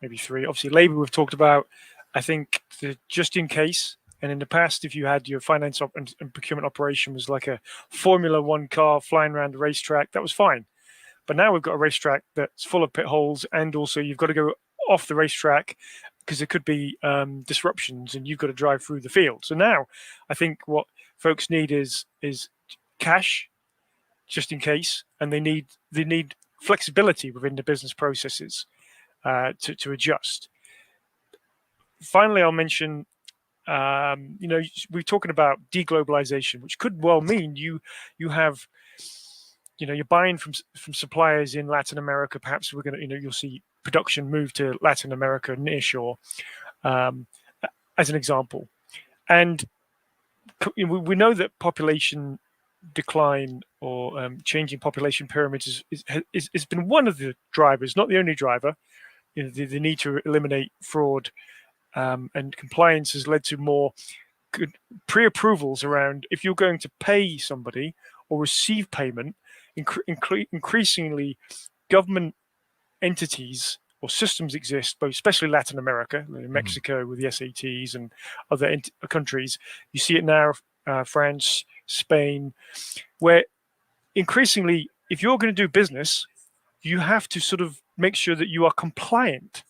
maybe three. Obviously, labor we've talked about. I think the just in case. And in the past, if you had your finance and procurement operation was like a Formula One car flying around the racetrack, that was fine. But now we've got a racetrack that's full of pit holes, and also you've got to go off the racetrack because there could be disruptions, and you've got to drive through the field. So now, I think what folks need is cash, just in case, and they need flexibility within the business processes to adjust. Finally, I'll mention. We're talking about deglobalization, which could well mean you have, you're buying from suppliers in Latin America. Perhaps we're going to, you'll see production move to Latin America nearshore, as an example. And we know that population decline or changing population pyramids has been one of the drivers, not the only driver. The need to eliminate fraud and compliance has led to more good pre-approvals around if you're going to pay somebody or receive payment. Increasingly, government entities or systems exist, both especially Latin America, Mexico with the SATs and other countries. You see it now, France, Spain, where increasingly, if you're going to do business, you have to sort of make sure that you are compliant,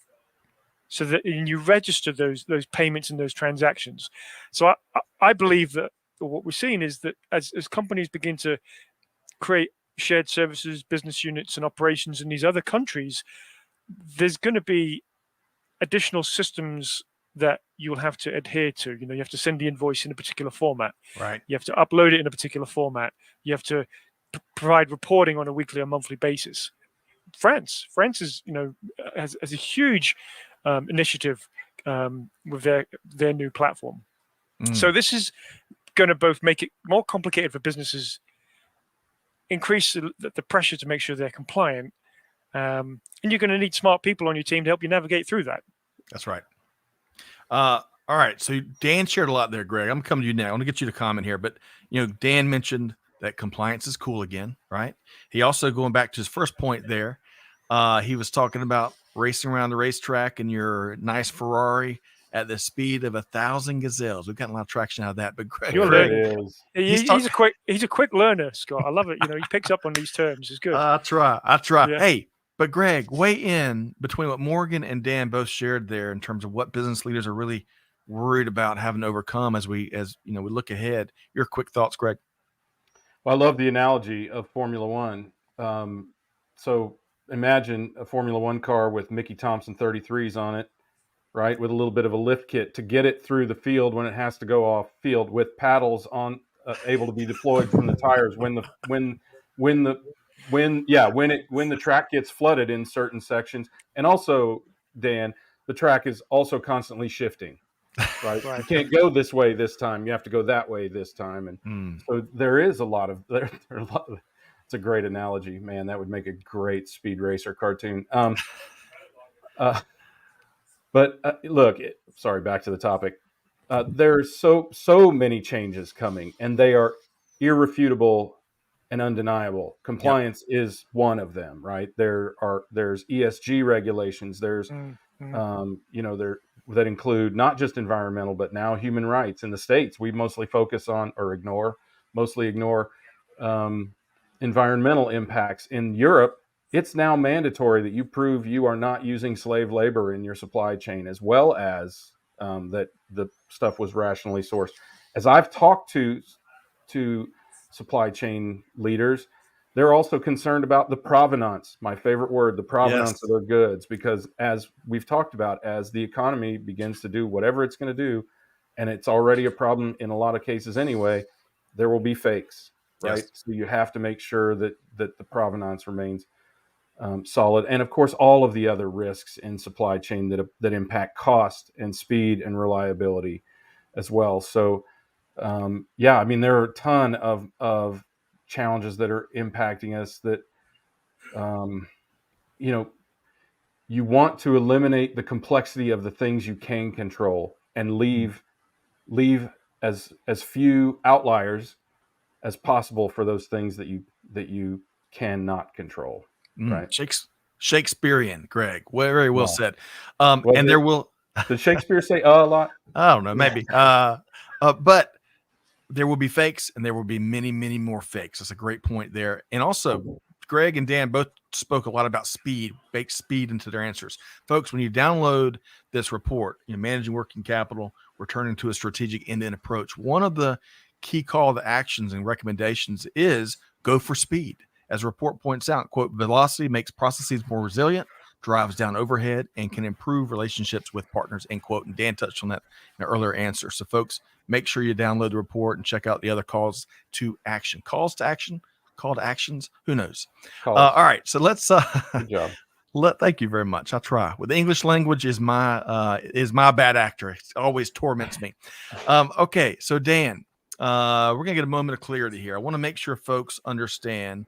so that you register those payments and those transactions. So I believe that what we're seeing is that as companies begin to create shared services, business units, and operations in these other countries, there's going to be additional systems that you'll have to adhere to. You have to send the invoice in a particular format. Right. You have to upload it in a particular format. You have to provide reporting on a weekly or monthly basis. France is, has a huge initiative with their new platform. So this is going to both make it more complicated for businesses, increase the pressure to make sure they're compliant, and you're going to need smart people on your team to help you navigate through that. That's right. All right. So Dan shared a lot there, Greg. I'm coming to you now. I want to get you to comment here, but Dan mentioned that compliance is cool again, right? He also, going back to his first point there, he was talking about racing around the racetrack in your nice Ferrari at the speed of 1,000 gazelles. We've gotten a lot of traction out of that, but Greg, You're learning. He's a quick learner, Scott. I love it. He picks up on these terms. It's good. I try. Yeah. Hey, but Greg, weigh in between what Morgan and Dan both shared there in terms of what business leaders are really worried about having to overcome as we look ahead. Your quick thoughts, Greg. Well, I love the analogy of Formula One. So imagine a Formula One car with Mickey Thompson 33s on it, right, with a little bit of a lift kit to get it through the field when it has to go off field, with paddles on able to be deployed from the tires when the track gets flooded in certain sections. And also, Dan, the track is also constantly shifting. Right. You can't go this way this time. You have to go that way this time. And so there is a lot of it's a great analogy, man. That would make a great Speed Racer cartoon. But look, sorry, back to the topic. There's so many changes coming, and they are irrefutable and undeniable. Compliance is one of them, right? There's ESG regulations. There's that include not just environmental, but now human rights. In the States, we mostly focus on or ignore environmental impacts. In Europe, it's now mandatory that you prove you are not using slave labor in your supply chain, as well as that the stuff was rationally sourced. As I've talked to supply chain leaders, they're also concerned about the provenance, my favorite word, the provenance of their goods, because as we've talked about, as the economy begins to do whatever it's going to do, and it's already a problem in a lot of cases anyway, there will be fakes, right? Yes. So you have to make sure that the provenance remains solid. And of course, all of the other risks in supply chain that impact cost and speed and reliability as well. So there are a ton of challenges that are impacting us that, you want to eliminate the complexity of the things you can control and leave as few outliers as possible for those things that you cannot control. Right. Shakespearean, Greg. Very well Wow. said. Was And it? there will, Did Shakespeare say a lot? I don't know, maybe. But there will be fakes and there will be many, many more fakes. That's a great point there. And also, Greg and Dan both spoke a lot about speed, bake speed into their answers. Folks, when you download this report, managing working capital, returning to a strategic end-to-end approach, one of the key call to actions and recommendations is go for speed. As the report points out, quote, velocity makes processes more resilient, drives down overhead, and can improve relationships with partners, end quote. And Dan touched on that in an earlier answer. So, folks, make sure you download the report and check out the other calls to action. Calls to action, call to actions, who knows? All right, so let's Good job. Thank you very much. I'll try. With the English language is my bad actor. It always torments me. Okay, so Dan, we're gonna get a moment of clarity here. I want to make sure folks understand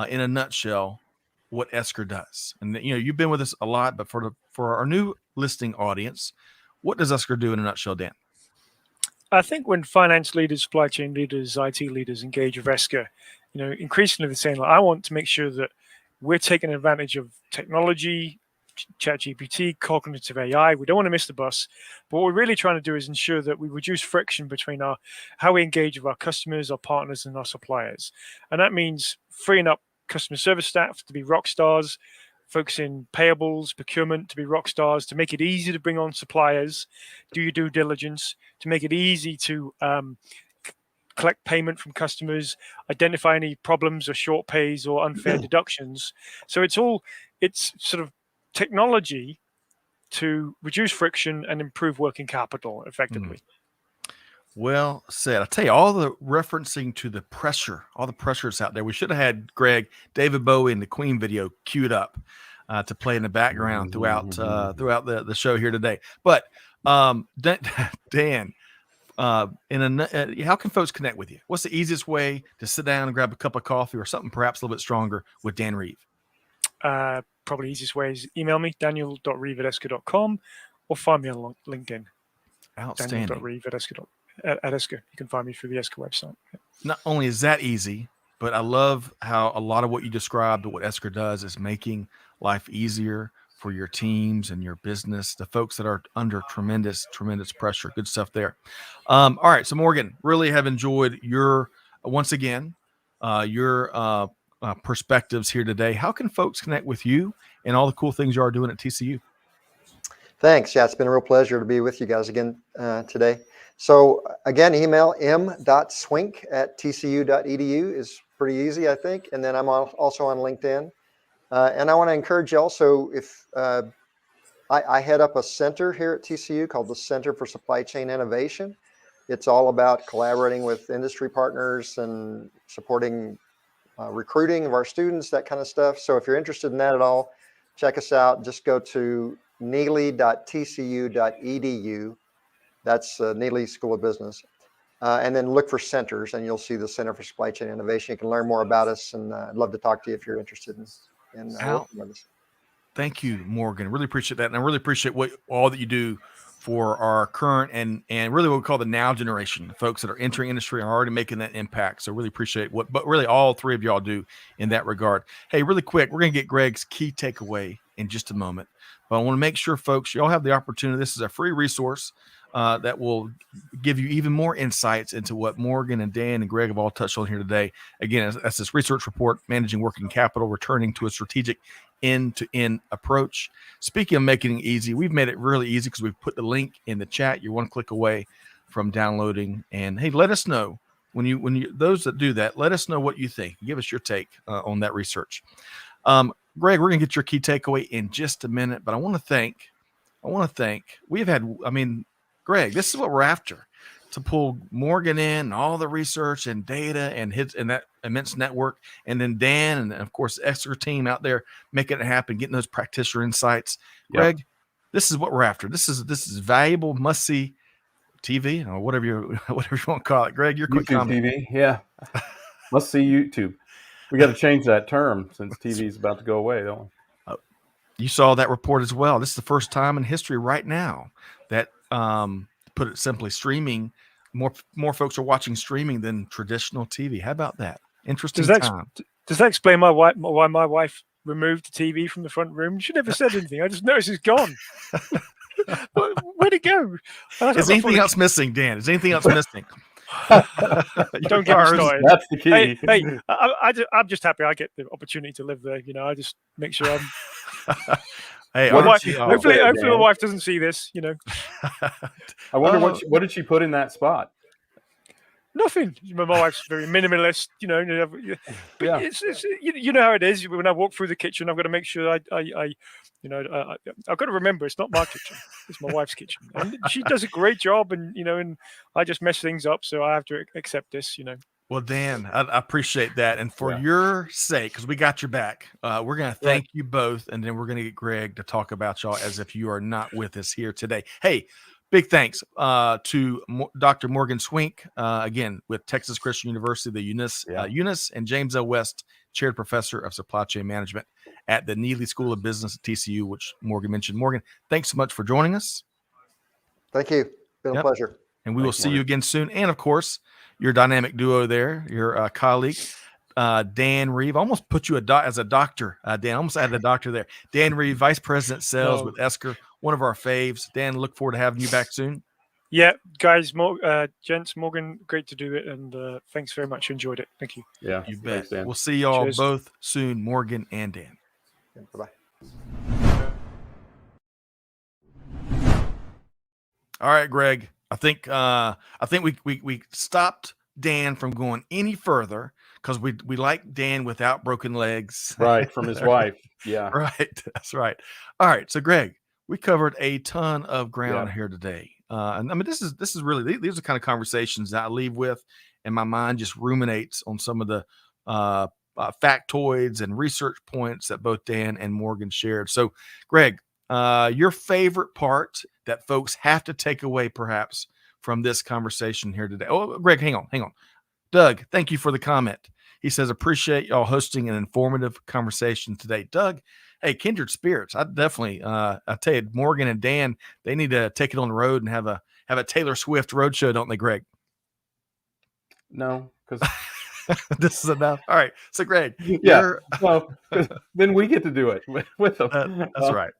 in a nutshell what Esker does. And you've been with us a lot, but for our new listening audience, what does Esker do in a nutshell, Dan? I think when finance leaders, supply chain leaders, IT leaders engage with Esker, increasingly they're saying, I want to make sure that we're taking advantage of technology, ChatGPT, cognitive AI. We don't want to miss the bus. But what we're really trying to do is ensure that we reduce friction between how we engage with our customers, our partners, and our suppliers. And that means freeing up customer service staff to be rock stars, folks in payables, procurement to be rock stars, to make it easy to bring on suppliers, do your due diligence, to make it easy to collect payment from customers, identify any problems or short pays or unfair deductions. So it's sort of technology to reduce friction and improve working capital effectively. Well said. I tell you, all the referencing to the pressure, all the pressures out there. We should have had Greg, David Bowie, and the Queen video queued up to play in the background throughout the show here today. But Dan, how can folks connect with you? What's the easiest way to sit down and grab a cup of coffee or something perhaps a little bit stronger with Dan Reeve? Probably easiest way is email me, daniel.reeve@esker.com, or find me on LinkedIn. Outstanding. Daniel.reeve@esker.com. At Esker. You can find me through the Esker website. Not only is that easy, but I love how a lot of what you described, what Esker does, is making life easier for your teams and your business, the folks that are under tremendous pressure. Good stuff there. All right. So Morgan, really have enjoyed your perspectives here today. How can folks connect with you and all the cool things you are doing at TCU? Thanks. Yeah, it's been a real pleasure to be with you guys again today. So again, email m.swink@tcu.edu is pretty easy, I think. And then I'm also on LinkedIn. And I want to encourage you also, if I head up a center here at TCU called the Center for Supply Chain Innovation. It's all about collaborating with industry partners and supporting recruiting of our students, that kind of stuff. So if you're interested in that at all, check us out. Just go to neely.tcu.edu. That's Neely School of Business. And then look for centers, and you'll see the Center for Supply Chain Innovation. You can learn more about us, and I'd love to talk to you if you're interested in working with us. Thank you, Morgan. Really appreciate that. And I really appreciate all that you do for our current and really what we call the now generation, the folks that are entering industry and are already making that impact. So really appreciate but really all three of y'all do in that regard. Hey, really quick, we're going to get Greg's key takeaway in just a moment. But I want to make sure, folks, y'all have the opportunity. This is a free resource that will give you even more insights into what Morgan and Dan and Greg have all touched on here today. Again, that's this research report, Managing Working Capital, Returning to a Strategic End-to-End Approach. Speaking of making it easy, we've made it really easy because we've put the link in the chat. You're one click away from downloading. And hey, let us know when you those that do that, let us know what you think. Give us your take on that research. Greg, we're gonna get your key takeaway in just a minute, but I want to thank we've had, Greg, this is what we're after, to pull Morgan in and all the research and data and that immense network, and then Dan and of course Esker team out there making it happen, getting those practitioner insights. Yep. Greg, this is what we're after. This is valuable, must see TV or whatever you want to call it. Greg, your quick comment. TV, yeah, must see YouTube. We got to change that term since TV is about to go away, don't we? You saw that report as well. This is the first time in history right now that, put it simply, streaming more folks are watching streaming than traditional TV. How about that? Interesting Does time. that explain why my wife removed the TV from the front room? She never said anything. I just noticed it's gone. Where'd it go? Is anything else missing, Dan? Is anything else missing? Don't get me started. That's the key. Hey, I'm just happy I get the opportunity to live there. You know, I just make sure I'm. Hey, hopefully my wife doesn't see this. You know. I wonder what did she put in that spot? Nothing. My wife's very minimalist, you know. But Yeah. it's you know how it is. When I walk through the kitchen, I've got to make sure I've got to remember it's not my kitchen; it's my wife's kitchen, and she does a great job. And I just mess things up, so I have to accept this. Well, Dan, I appreciate that, and for your sake, because we got your back, we're going to thank you both, and then we're going to get Greg to talk about y'all as if you are not with us here today. Hey. Big thanks to Dr. Morgan Swink, again, with Texas Christian University, the Eunice and James L. West Chaired Professor of Supply Chain Management at the Neely School of Business at TCU, which Morgan mentioned. Morgan, thanks so much for joining us. Thank you. Been a pleasure. And we will see you again soon. And, of course, your dynamic duo there, your colleague, Dan Reeve. I almost put you as a doctor, Dan. I almost added a doctor there. Dan Reeve, Vice President Sales with Esker, one of our faves. Dan, look forward to having you back soon. Yeah, guys, gents, Morgan, great to do it, and thanks very much. Enjoyed it. Thank you. Yeah, you bet. Thanks, we'll see y'all both soon, Morgan and Dan. Bye-bye. All right, Greg. I think we stopped Dan from going any further because we like Dan without broken legs. Right, from his wife. Yeah. Right. That's right. All right. So, Greg, we covered a ton of ground here today. And I mean, this is really, these are kind of conversations that I leave with, and my mind just ruminates on some of the factoids and research points that both Dan and Morgan shared. So, Greg, your favorite part that folks have to take away perhaps from this conversation here today. Oh, Greg, hang on. Doug, thank you for the comment. He says, appreciate y'all hosting an informative conversation today. Doug, hey, kindred spirits. I definitely, I tell you, Morgan and Dan, they need to take it on the road and have a Taylor Swift road show, don't they, Greg? No, because this is enough. All right. So, Greg, well, then we get to do it with them. That's right.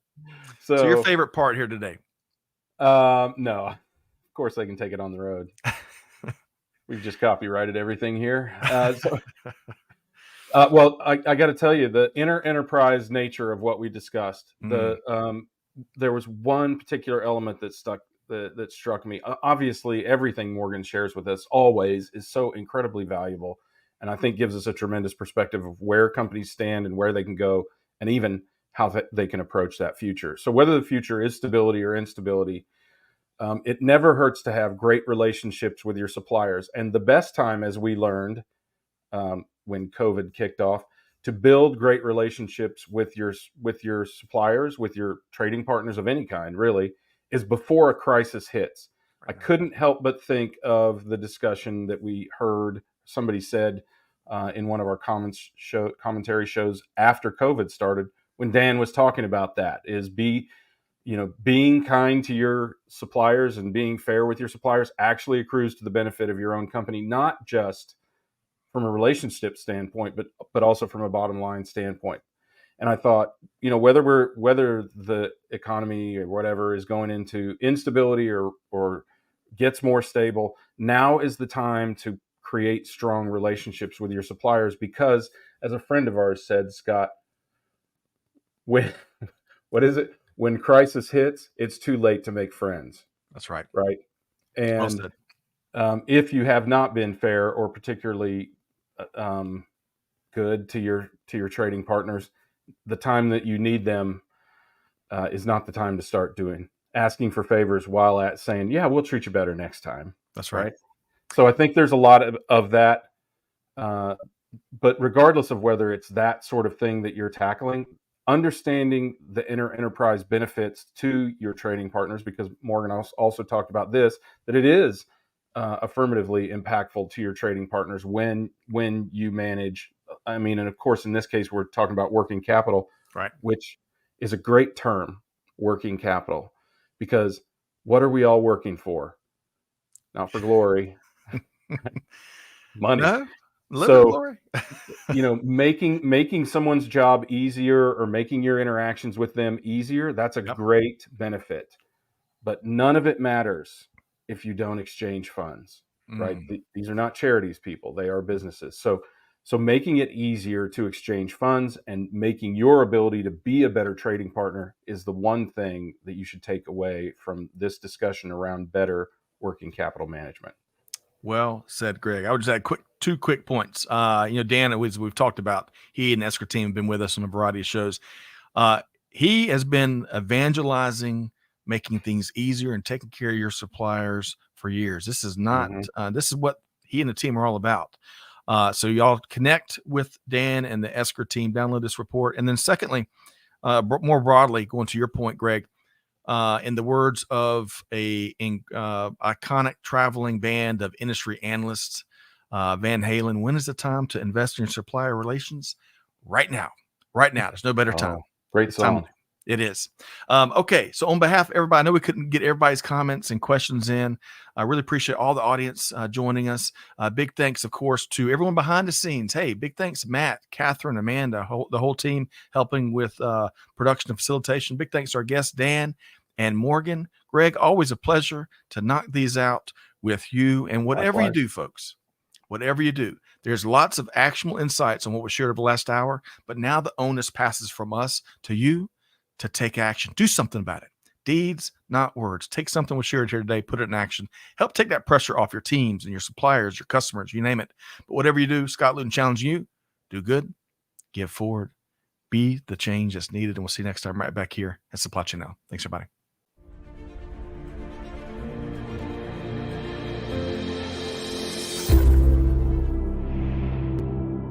So your favorite part here today? No, of course they can take it on the road. We've just copyrighted everything here. Well, I got to tell you, the enterprise nature of what we discussed. There was one particular element that struck me. Obviously, everything Morgan shares with us always is so incredibly valuable, and I think gives us a tremendous perspective of where companies stand and where they can go, and even how they can approach that future. So whether the future is stability or instability, it never hurts to have great relationships with your suppliers. And the best time, as we learned when COVID kicked off, to build great relationships with your suppliers, with your trading partners of any kind, really, is before a crisis hits. Right. I couldn't help but think of the discussion that we heard somebody said in one of our commentary shows after COVID started, when Dan was talking about that, is being kind to your suppliers and being fair with your suppliers actually accrues to the benefit of your own company, not just from a relationship standpoint, but also from a bottom line standpoint. And I thought, whether the economy or whatever is going into instability or gets more stable, now is the time to create strong relationships with your suppliers, because, as a friend of ours said, Scott, when crisis hits, it's too late to make friends. That's right. Right. And if you have not been fair or particularly good to your trading partners, the time that you need them is not the time to start asking for favors while saying, yeah, we'll treat you better next time. That's right. So I think there's a lot of that. But regardless of whether it's that sort of thing that you're tackling, understanding the enterprise benefits to your trading partners, because Morgan also talked about this, that it is affirmatively impactful to your trading partners when you manage. I mean, and of course, in this case, we're talking about working capital, right? Which is a great term, working capital, because what are we all working for? not for glory. Money. No, little bit of So, glory. making someone's job easier or making your interactions with them easier, that's a Yep. great benefit. But none of it matters if you don't exchange funds, right? These are not charities, people. They are businesses. So making it easier to exchange funds and making your ability to be a better trading partner is the one thing that you should take away from this discussion around better working capital management. Well said, Greg. I would just add two quick points. Dan, as we've talked about, he and the Esker team have been with us on a variety of shows. He has been evangelizing, making things easier and taking care of your suppliers for years. This is not, this is what he and the team are all about. So y'all connect with Dan and the Esker team, download this report. And then secondly, more broadly, going to your point, Greg, in the words of a iconic traveling band of industry analysts, Van Halen, when is the time to invest in your supplier relations? Right now. Right now. There's no better time. Great song. It is. Okay. So on behalf of everybody, I know we couldn't get everybody's comments and questions in. I really appreciate all the audience joining us. Big thanks, of course, to everyone behind the scenes. Hey, big thanks, Matt, Catherine, Amanda, the whole team helping with production and facilitation. Big thanks to our guests, Dan and Morgan. Greg, always a pleasure to knock these out with you. And whatever you do, folks, whatever you do, there's lots of actionable insights on what was shared over the last hour. But now the onus passes from us to you to take action. Do something about it. Deeds, not words. Take something we shared here today, put it in action. Help take that pressure off your teams and your suppliers, your customers, you name it. But whatever you do, Scott Luton challenging you, do good, give forward, be the change that's needed. And we'll see you next time right back here at Supply Chain Now. Thanks, everybody.